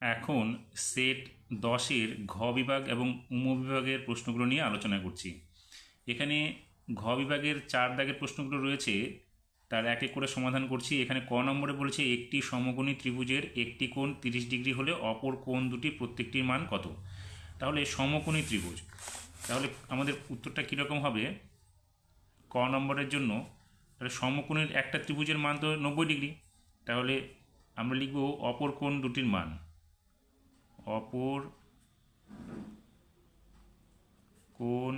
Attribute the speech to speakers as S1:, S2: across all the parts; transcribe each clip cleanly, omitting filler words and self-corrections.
S1: এখন সেট 10-এর ঘ বিভাগ এবং উম বিভাগের প্রশ্নগুলো নিয়ে আলোচনা করছি। এখানে ঘ বিভাগের 4 দাগের প্রশ্নগুলো রয়েছে, তার এক এক করে সমাধান করছি। এখানে ক নম্বরে বলেছে একটি সমকোণী ত্রিভুজের একটি কোণ 30 ডিগ্রি হলে অপর কোণ দুটি প্রত্যেকটির মান কত। তাহলে সমকোণী ত্রিভুজ, তাহলে আমাদের উত্তরটা কীরকম হবে ক নম্বরের জন্য? তাহলে সমকোণের একটা ত্রিভুজের মান তো 90 ডিগ্রি, তাহলে আমরা লিখব অপর কোণ দুটির মান, অপর কোণ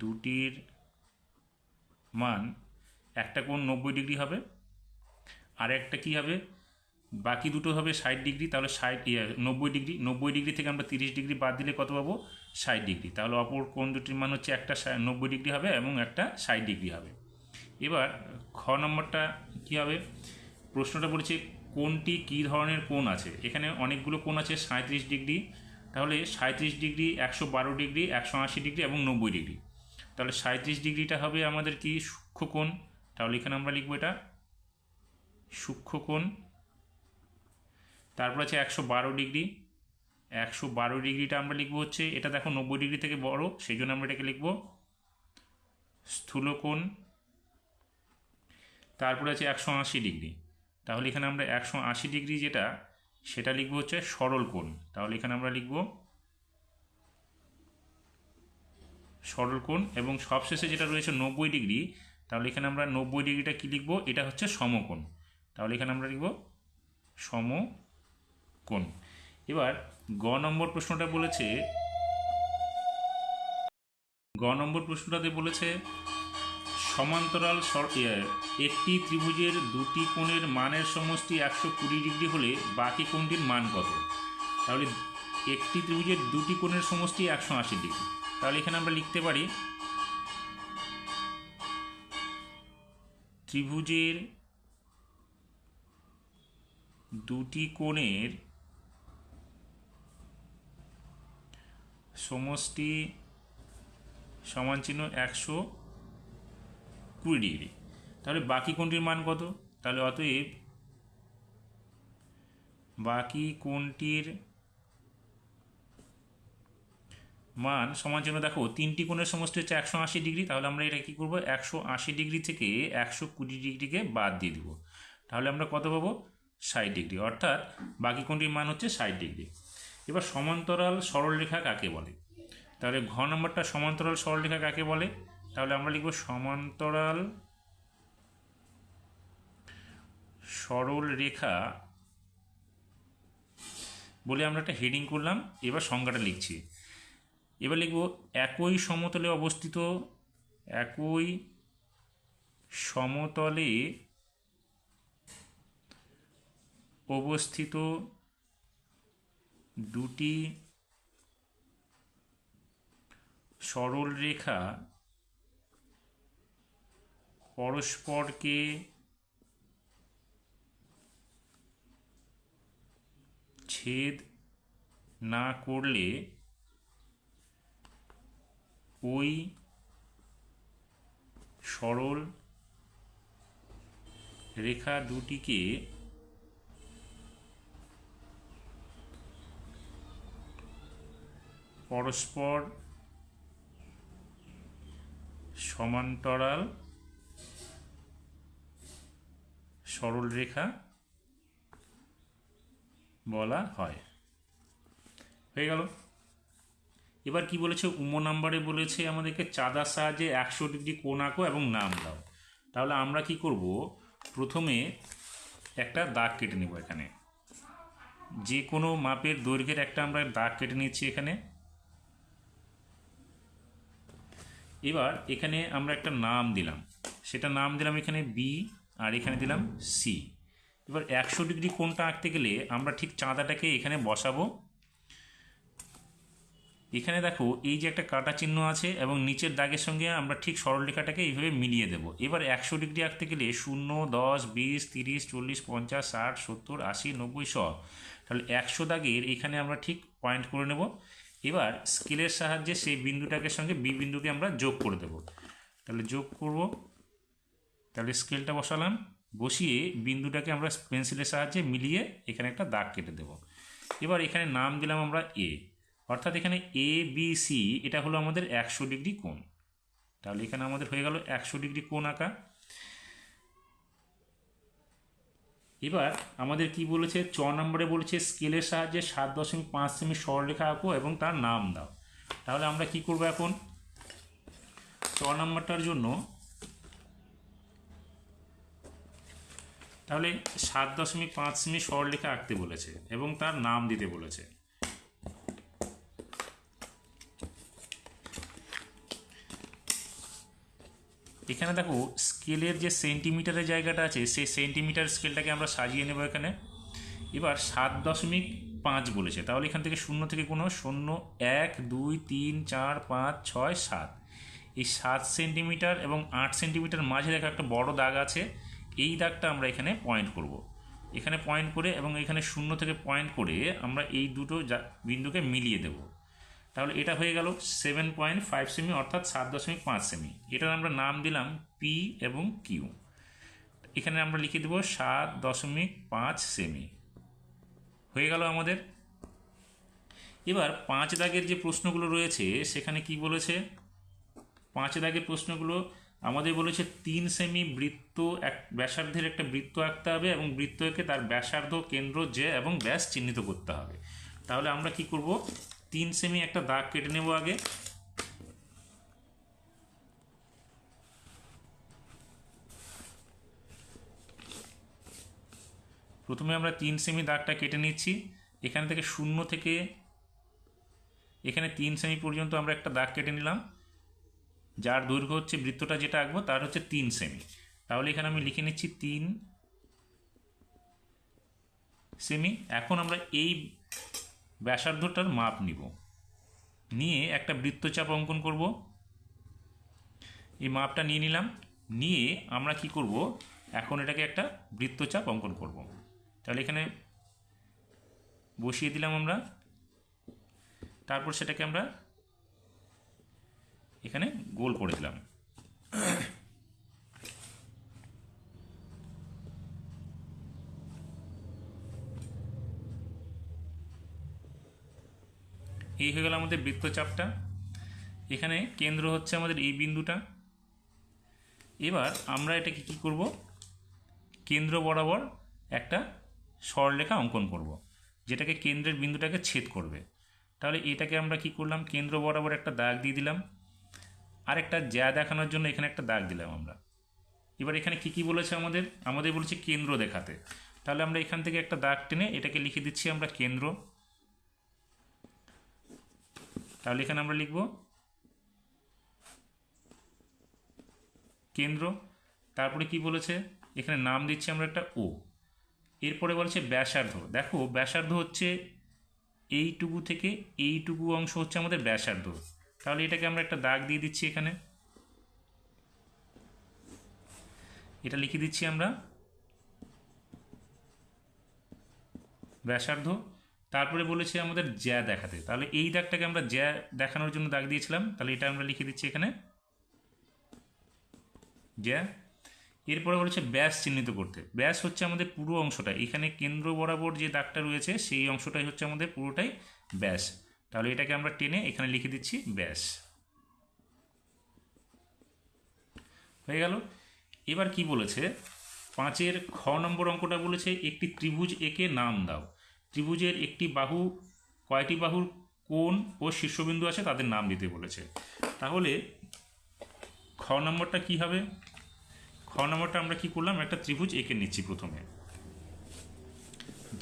S1: দুটির মান, একটা কোণ 90 ডিগ্রি হবে, আর একটা কী হবে, বাকি দুটো হবে 60 ডিগ্রি। তাহলে 90 ডিগ্রি থেকে আমরা 30 ডিগ্রি বাদ দিলে কত পাবো? 60 ডিগ্রি। তাহলে অপর কোণ দুটির মান হচ্ছে একটা 90 ডিগ্রি হবে এবং একটা 60 ডিগ্রি হবে। এবার খ নম্বরটা কী হবে? প্রশ্নটা বলেছে কোনটি কী ধরনের কোণ আছে। এখানে অনেকগুলো কোণ আছে, 37 ডিগ্রি, তাহলে 37 ডিগ্রি, 112 ডিগ্রি, 180 ডিগ্রি এবং 90 ডিগ্রি। তাহলে 37 ডিগ্রিটা হবে আমাদের কি সূক্ষ্ম কোণ, তাহলে এখানে আমরা লিখবো এটা সূক্ষ্ম কোণ। তারপর আছে 112 ডিগ্রি, 112 ডিগ্রিটা আমরা লিখবো হচ্ছে, এটা দেখো 90 ডিগ্রি থেকে বড়, সেই জন্য আমরা এটাকে লিখবো স্থূল কোণ। তারপরে আছে 180 ডিগ্রি, তাহলে এখানে আমরা 180 ডিগ্রি যেটা, সেটা লিখবো হচ্ছে সরল কোণ। তাহলে এখানে আমরা লিখবো সরল কোণ। এবং সবশেষে যেটা রয়েছে 90 ডিগ্রি, তাহলে এখানে আমরা 90 ডিগ্রিটা কী লিখবো? এটা হচ্ছে সমকোণ। তাহলে এখানে আমরা লিখবো সমকোণ। এবার গ নম্বর প্রশ্নটা বলেছে, সমান্তরাল একটি ত্রিভুজের দুটি কোণের মানের সমষ্টি 120 ডিগ্রি হলে বাকি কোণটির মান কত। তাহলে একটি ত্রিভুজের দুটি কোণের সমষ্টি 180 ডিগ্রি, তাহলে এখানে আমরা লিখতে পারি ত্রিভুজের দুটি কোণের সমষ্টি সমান চিহ্ন 120 ডিগ্রি। তাহলে বাকি কোণটির মান কত? তাহলে অতএব বাকি কোণটির মান সমান চিহ্ন, দেখো তিনটি কোণের সমষ্টি হচ্ছে 180 ডিগ্রি, তাহলে আমরা এটা কী করবো? 180 ডিগ্রি থেকে 120 ডিগ্রিকে বাদ দিয়ে দেবো, তাহলে আমরা কত পাবো? 60 ডিগ্রি, অর্থাৎ বাকি কোণটির মান হচ্ছে 60 ডিগ্রি। এবার সমান্তরাল সরলরেখা কাকে বলে? তাহলে ঘ নম্বরটা সমান্তরাল সরলরেখা কাকে বলে? তাহলে আমরা লিখব সমান্তরাল সরলরেখা বলে আমরা একটা হেডিং করলাম। এবার সংজ্ঞাটা লিখছি। এবার লিখব একই সমতলে অবস্থিত দুটি সরলরেখা পরস্পরকে ছেদ না করলে ওই সরল রেখা দুটিকে পরস্পর সমান্তরাল সরলরেখা বলা হয়। হয়ে গেল। এবার কি বলেছে? নাম্বারে বলেছে আমাদেরকে চাঁদার সাহায্যে 100 ডিগ্রি কোণ আঁকো এবং নাম দাও। তাহলে আমরা কি করব? প্রথমে একটা দাগ কেটে নেব। এখানে যে কোনো মাপের দৈর্ঘ্যের একটা আমরা দাগ কেটে নিচ্ছি এখানে। এবার এখানে আমরা একটা নাম দিলাম, সেটা নাম দিলাম এখানে বি, আর এখানে দিলাম সি। এবার 100 ডিগ্রি কোণটা আঁকতে গেলে আমরা ঠিক চাঁদাটাকে এখানে বসাবো। এখানে দেখো এই যে একটা কাটা চিহ্ন আছে এবং নিচের দাগের সঙ্গে আমরা ঠিক সরলরেখাটাকে এইভাবে মিলিয়ে দেব। এবার 100 ডিগ্রি আঁকতে গেলে 0, 10, 20, 30, 40, 50, 60, 70, 80, 90, 100, তাহলে 100 দাগের এখানে আমরা ঠিক পয়েন্ট করে নেব। এবার স্কেলের সাহায্যে সেই বিন্দুটাকে সঙ্গে বি বিন্দুকে আমরা যোগ করে দেব। তাহলে যোগ করব, তাহলে স্কেলটা বসালাম, বসিয়ে বিন্দুটাকে আমরা পেন্সিলের সাহায্যে মিলিয়ে এখানে একটা দাগ কেটে দেব। এবার এখানে নাম দিলাম আমরা এ, অর্থাৎ এখানে এ বি সি এটা হলো আমাদের 100 ডিগ্রি কোণ। তাহলে এখানে আমাদের হয়ে গেল 100 ডিগ্রি কোণ আঁকা। এবার আমাদের কি বলেছে, 4 নম্বরে বলেছে স্কেলের সাহায্যে 7.5 সেমি সরলরেখা আঁকো এবং তার নাম দাও। তাহলে আমরা কি করব এখন 4 নম্বরটার জন্য, তাহলে 7.5 সেমি সরলরেখা আঁকতে বলেছে এবং তার নাম দিতে বলেছে। এখানে দেখো স্কেলের যে সেন্টিমিটারের জায়গাটা আছে সেই সেন্টিমিটার স্কেলটাকে আমরা সাজিয়ে নেব এখানে। এবার 7.5 বলেছে, তাহলে এখান থেকে 0 থেকে কোনো 0 1 2 3 4 5 6 7, এই 7 সেন্টিমিটার এবং 8 সেন্টিমিটার মাঝে দেখা একটা বড় দাগ আছে, এই দাগটা আমরা এখানে পয়েন্ট করব। এখানে পয়েন্ট করে এবং এখানে 0 থেকে পয়েন্ট করে আমরা এই দুটো বিন্দুকে মিলিয়ে দেব। তাহলে এটা হয়ে গেল 7.5 সেমি অর্থাৎ 7.5 সেমি। এটার আমরা নাম দিলাম পি এবং কিউ। এখানে আমরা লিখে দেব 7.5 সেমি। হয়ে গেল আমাদের। এবার 5 দাগের যে প্রশ্নগুলো রয়েছে সেখানে কি বলেছে, 5 দাগের প্রশ্নগুলো আমাদের বলেছে 3 সেমি বৃত্ত ব্যাসার্ধের একটা বৃত্ত আঁকতে হবে এবং বৃত্তকে তার ব্যাসার্ধ, কেন্দ্র, যে এবং ব্যাস চিহ্নিত করতে হবে। তাহলে আমরা কি করব, 3 সেমি একটা দাগ কেটে নেব আগে। প্রথমে আমরা 3 সেমি দাগটা কেটে নিচ্ছি। এখান থেকে 0 থেকে এখানে 3 সেমি পর্যন্ত আমরা একটা দাগ কেটে নিলাম, যার দৈর্ঘ্য হচ্ছে বৃত্তটা যেটা আঁকবো তার হচ্ছে 3 সেমি। তাহলে এখানে আমি লিখে নিচ্ছি 3 সেমি। এখন আমরা এই ব্যাসার্ধটার মাপ নিব, নিয়ে একটা বৃত্তচাপ অঙ্কন করব। এই মাপটা নিয়ে নিলাম, নিয়ে আমরা কি করব, এখন এটাকে একটা বৃত্তচাপ অঙ্কন করব। তাহলে এখানে বসিয়ে দিলাম আমরা, তারপর সেটাকে আমরা এখানে গোল করে দিলাম। এই হয়ে গেল আমাদের বৃত্তচাপটা। এখানে কেন্দ্র হচ্ছে আমাদের এই বিন্দুটা। এবার আমরা এটাকে কি করব, কেন্দ্র বরাবর একটা সরলরেখা অঙ্কন করব, যেটাকে কেন্দ্রের বিন্দুটাকে ছেদ করবে। তাহলে এটাকে আমরা কি করলাম, কেন্দ্র বরাবর একটা দাগ দিয়ে দিলাম, আর একটা জ্যা দেখানোর জন্য এখানে একটা দাগ দিলাম আমরা। এবার এখানে কি কি বলেছে, আমাদের বলেছে কেন্দ্র দেখাতে। তাহলে আমরা এখান থেকে একটা দাগ টেনে এটাকে লিখে দিচ্ছি আমরা কেন্দ্র। তাহলে এখানে আমরা লিখব কেন্দ্র। তারপরে কি বলেছে, এখানে নাম দিচ্ছি আমরা একটা ও। এরপরে বলেছে ব্যাসার্ধ। দেখো ব্যাসার্ধ হচ্ছে এইটুকু থেকে এইটুকু অংশ হচ্ছে আমাদের ব্যাসার্ধ। তাহলে এটাকে আমরা একটা দাগ দিয়ে দিচ্ছি এখানে, এটা লিখে দিচ্ছি আমরা ব্যাসার্ধ। তারপরে বলেছে আমাদের জ্যা দেখাতে, তাহলে এই দাগটাকে আমরা জ্যা দেখানোর জন্য দাগ দিয়েছিলাম, তাহলে এটা আমরা লিখে দিচ্ছি এখানে জ্যা। এরপরে বলেছে ব্যাস চিহ্নিত করতে। ব্যাস হচ্ছে আমাদের পুরো অংশটা, এখানে কেন্দ্র বরাবর যে দাগটা রয়েছে সেই অংশটাই হচ্ছে আমাদের পুরোটাই ব্যাস। তাহলে এটাকে আমরা টেনে এখানে লিখে দিচ্ছি ব্যাস। হয়ে গেল। এবার কি বলেছে, 5-এর খ নম্বর অঙ্কটা বলেছে একটি ত্রিভুজ একে নাম দাও। ত্রিভুজের একটি বাহু, কয়টি বাহুর কোণ ও শীর্ষবিন্দু আছে তাদের নাম দিতে বলেছে। তাহলে খ নম্বরটা কি হবে, খ নম্বরটা আমরা কি করলাম, একটা ত্রিভুজ এঁকে নিচ্ছি। প্রথমে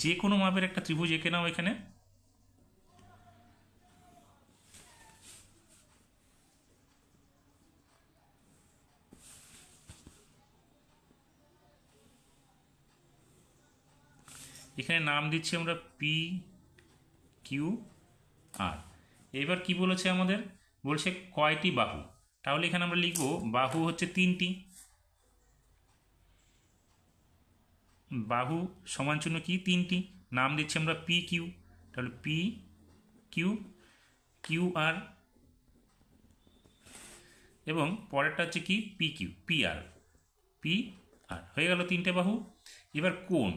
S1: যে কোনো মাপের একটা ত্রিভুজ এঁকে নাও এখানে। এখানে নাম দিচ্ছি আমরা পি কিউ আর। এবার কি বলেছে আমাদের, বলছে কয়টি বাহু। তাহলে এখানে আমরা লিখব বাহু হচ্ছে 3টি। বাহু সমান চিহ্ন কি 3টি, নাম দিচ্ছি আমরা পি কিউ। তাহলে পি কিউ, কিউ আর, এবং পরেরটা হচ্ছে কি P Q, P R, P R হয়ে গেল তিনটে বাহু। এবার কোণ,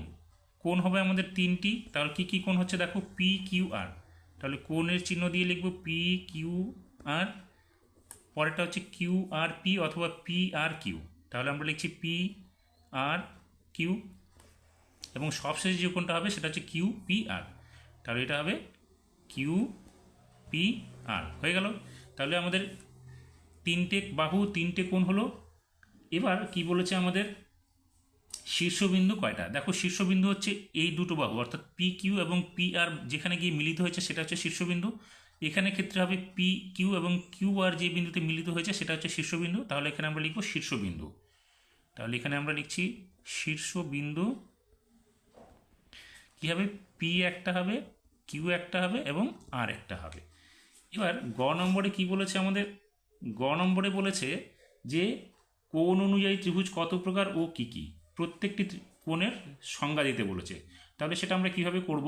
S1: কোণ হবে আমাদের তিনটি, তাহলে কী কী কোণ হচ্ছে দেখো, পি কিউ আর, তাহলে কোণের চিহ্ন দিয়ে লিখব পি কিউ আর, পরেরটা হচ্ছে কিউ আর পি অথবা পি আর কিউ, তাহলে আমরা লিখছি পি আর কিউ, এবং সবশেষে যে কোণটা হবে সেটা হচ্ছে কিউ পি আর, তাহলে এটা হবে কিউ পি আর। হয়ে গেল, তাহলে আমাদের তিনটে বাহু তিনটে কোণ হলো। এবার কি বলেছে আমাদের, শীর্ষবিন্দু কয়টা, দেখো শীর্ষবিন্দু হচ্ছে এই দুটো বাহু অর্থাৎ পি কিউ এবং পি আর যেখানে গিয়ে মিলিত হয়েছে সেটা হচ্ছে শীর্ষবিন্দু। এখানে ক্ষেত্রে হবে পি কিউ এবং কিউ আর যে বিন্দুতে মিলিত হয়েছে সেটা হচ্ছে শীর্ষবিন্দু, তাহলে এখানে আমরা লিখব শীর্ষবিন্দু। তাহলে এখানে আমরা লিখছি শীর্ষবিন্দু, কী হবে, পি একটা হবে, কিউ একটা হবে এবং আর একটা হবে। এবার গ নম্বরে কি বলেছে আমাদের, গ নম্বরে বলেছে যে কোণ অনুযায়ী ত্রিভুজ কত প্রকার ও কি কি, প্রত্যেকটি কোণের সংজ্ঞা দিতে বলেছে। তাহলে সেটা আমরা কিভাবে করব,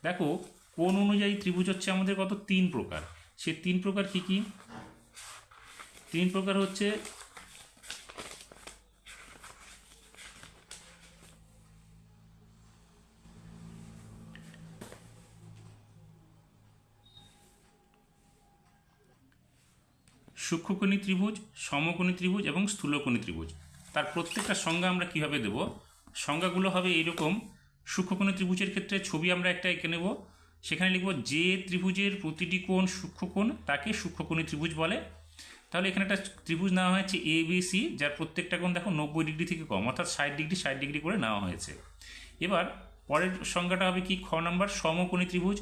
S1: দেখো কোণ অনুযায়ী ত্রিভুজ হচ্ছে আমাদের কত, তিন প্রকার। সে তিন প্রকার কি কি, তিন প্রকার হচ্ছে সূক্ষ্মকোণী ত্রিভুজ, সমকোণী ত্রিভুজ এবং স্থূলকোণী ত্রিভুজ। তার প্রত্যেকটা সংজ্ঞা আমরা কীভাবে দেব, সংজ্ঞাগুলো হবে এইরকম। সূক্ষ্মকোণী ত্রিভুজের ক্ষেত্রে ছবি আমরা একটা এঁকে নেব, সেখানে লিখব যে ত্রিভুজের প্রতিটি কোণ সূক্ষ্মকোণ তাকে সূক্ষ্মকোণী ত্রিভুজ বলে। তাহলে এখানে একটা ত্রিভুজ নেওয়া হয়েছে এ বি সি, যার প্রত্যেকটা কোণ দেখো 90 ডিগ্রি থেকে কম, অর্থাৎ 60 ডিগ্রি 60 ডিগ্রি করে নেওয়া হয়েছে। এবার পরের সংজ্ঞাটা হবে কি, খ নম্বর সমকোণী ত্রিভুজ,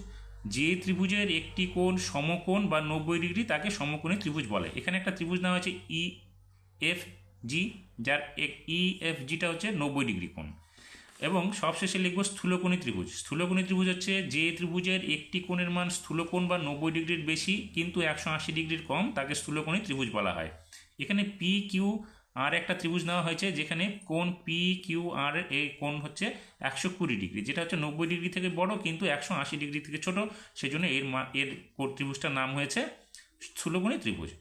S1: যে ত্রিভুজের একটি কোণ সমকোণ বা 90 ডিগ্রি তাকে সমকোণী ত্রিভুজ বলে। এখানে একটা ত্রিভুজ নেওয়া হয়েছে ই এফ জি, যার ই এফ জিটা হচ্ছে 90 ডিগ্রি কোণ। এবং সবশেষে লিখব স্থূলকোণী ত্রিভুজ, স্থূলকোণী ত্রিভুজ হচ্ছে যে ত্রিভুজের একটি কোণের মান স্থূলকোণ বা 90 ডিগ্রির বেশি কিন্তু 180 ডিগ্রির কম তাকে স্থূলকোণী ত্রিভুজ বলা হয়। এখানে পি কিউ আর একটা ত্রিভুজ নেওয়া হয়েছে যেখানে কোণ পি কিউ আর এই কোণ হচ্ছে 120 ডিগ্রি, যেটা হচ্ছে 90 ডিগ্রি থেকে বড় কিন্তু 180 ডিগ্রি থেকে ছোট, সেজন্য এর ত্রিভুজটার নাম হয়েছে স্থূলকোণী ত্রিভুজ।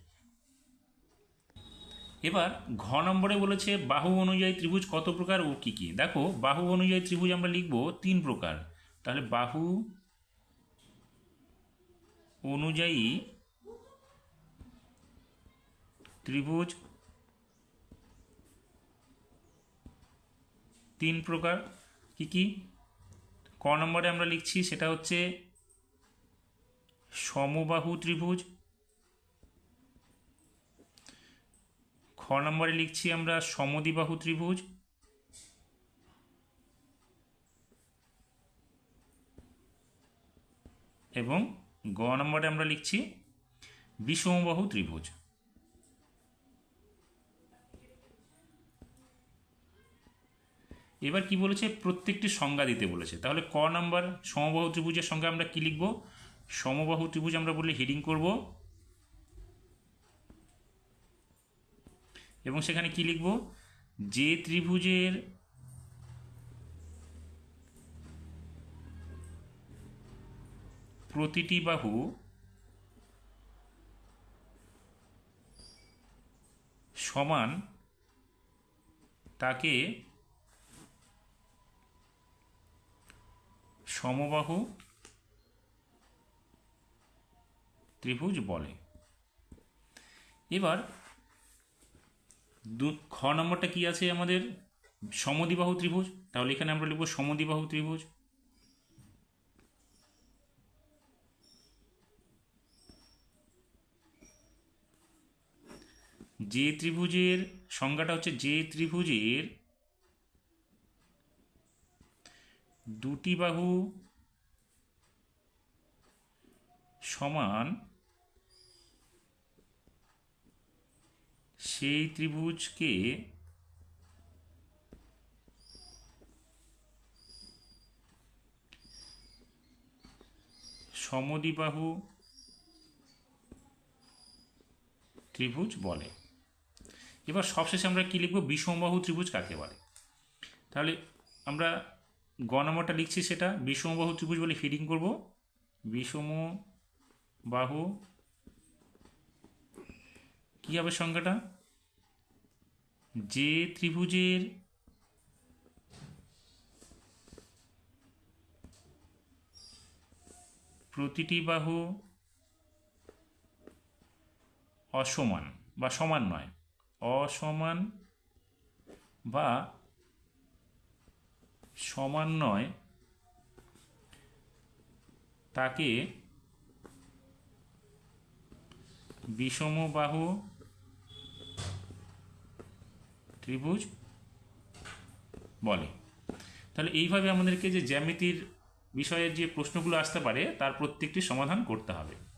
S1: এবার ঘ নম্বরে বলেছে বাহু অনুযায়ী ত্রিভুজ কত প্রকার ও কী কী। দেখো বাহু অনুযায়ী ত্রিভুজ আমরা লিখব তিন প্রকার, তাহলে বাহু অনুযায়ী ত্রিভুজ তিন প্রকার, কি কি, ক নম্বরে আমরা লিখছি সেটা হচ্ছে সমবাহু ত্রিভুজ, খ নম্বরে লিখছি আমরা সমদ্বিবাহু ত্রিভুজ, এবং গ নম্বরে আমরা লিখছি বিষমবাহু ত্রিভুজ। এবার কি বলেছে, প্রত্যেকটি সংজ্ঞা দিতে বলেছে। তাহলে ক নম্বর সমবাহু ত্রিভুজের সংজ্ঞা আমরা কি লিখব, সমবাহু ত্রিভুজ আমরা বললে হেডিং করব এবং সেখানে কি লিখব, যে ত্রিভুজের প্রতিটি বাহু সমান তাকে সমবাহু ত্রিভুজ বলে। এবার খ নম্বরটা কি আছে আমাদের, সমদ্বিবাহু ত্রিভুজ, তাহলে এখানে আমরা লিখব সমদ্বিবাহু ত্রিভুজ। যে ত্রিভুজের সংজ্ঞাটা হচ্ছে যে ত্রিভুজের দুটি বাহু সমান সেই ত্রিভুজকে সমদ্বিবাহু ত্রিভুজ বলে। এবার সবশেষে আমরা কি লিখব, বিষমবাহু ত্রিভুজ কাকে বলে। তাহলে আমরা গ নম্বরটা লিখছি সেটা বিষমবাহু ত্রিভুজ বলে ফিডিং করব, বিষমবাহু কী হবে সংজ্ঞাটা, যে ত্রিভুজের প্রতিটি বাহু অসমান বা সমান নয়, অসমান বা সমান নয়, তাকে বিষমবাহু ত্রিভুজ বলে। তাহলে এইভাবে আমাদেরকে যে জ্যামিতির বিষয়ের যে প্রশ্নগুলো আসতে পারে তার প্রত্যেকটি সমাধান করতে হবে।